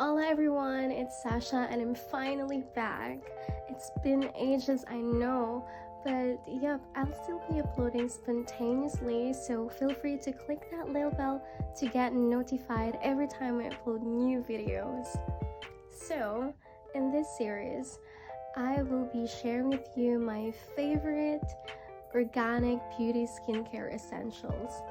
Hola everyone, it's Sasha and I'm finally back. It's been ages, I know, but yep, I'll still be uploading spontaneously, so feel free to click that little bell to get notified every time I upload new videos. So, in this series, I will be sharing with you my favorite organic beauty skincare essentials.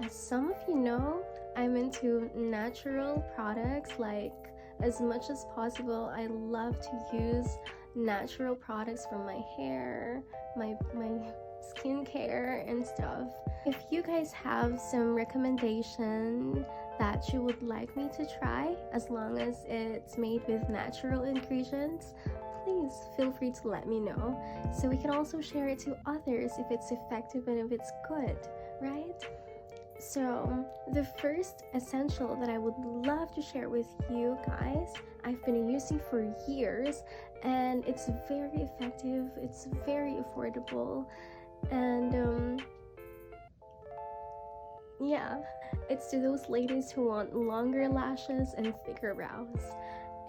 As some of you know, I'm into natural products. Like, as much as possible, I love to use natural products for my hair, my skincare and stuff. If you guys have some recommendation that you would like me to try, as long as it's made with natural ingredients, please feel free to let me know, so we can also share it to others if it's effective and if it's good, right? So the first essential that I would love to share with you guys, I've been using for years, and it's very effective, it's very affordable, and yeah, it's to those ladies who want longer lashes and thicker brows.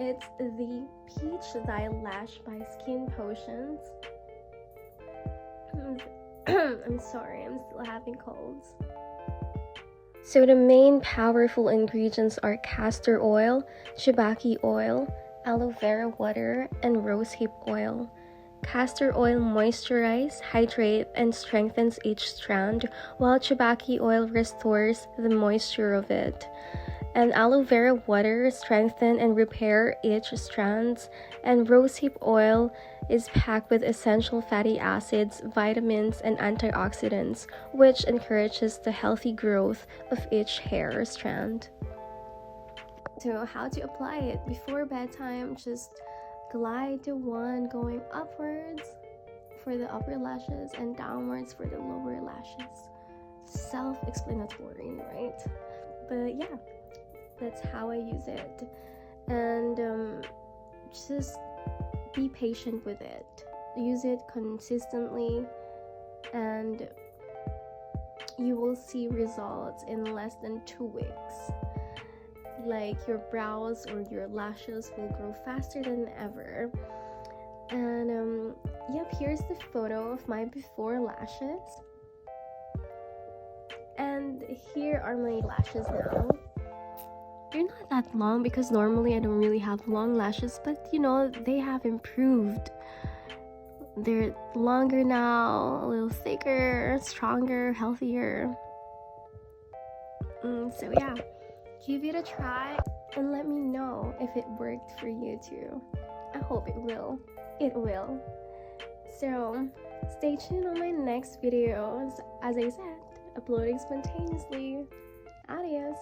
It's the Peach Thy Lash by Skin Potions. I'm sorry, I'm still having colds. So the main powerful ingredients are castor oil, shibaki oil, aloe vera water, and rosehip oil. Castor oil moisturizes, hydrates, and strengthens each strand, while shibaki oil restores the moisture of it. And aloe vera water strengthens and repair each strands, and rosehip oil is packed with essential fatty acids, vitamins, and antioxidants, which encourages the healthy growth of each hair strand. So how to apply it? Before bedtime, just glide the wand going upwards for the upper lashes and downwards for the lower lashes. Self-explanatory, right? But yeah, that's how I use it. And just be patient with it. Use it consistently, and you will see results in less than 2 weeks. Like, your brows or your lashes will grow faster than ever. And yep, here's the photo of my before lashes, and here are my lashes now. They're not that long because normally I don't really have long lashes, but you know, they have improved. They're longer now, a little thicker, stronger, healthier. So yeah, give it a try and let me know if it worked for you too. I hope it will. It will. So stay tuned on my next videos. As I said, uploading spontaneously. Adios.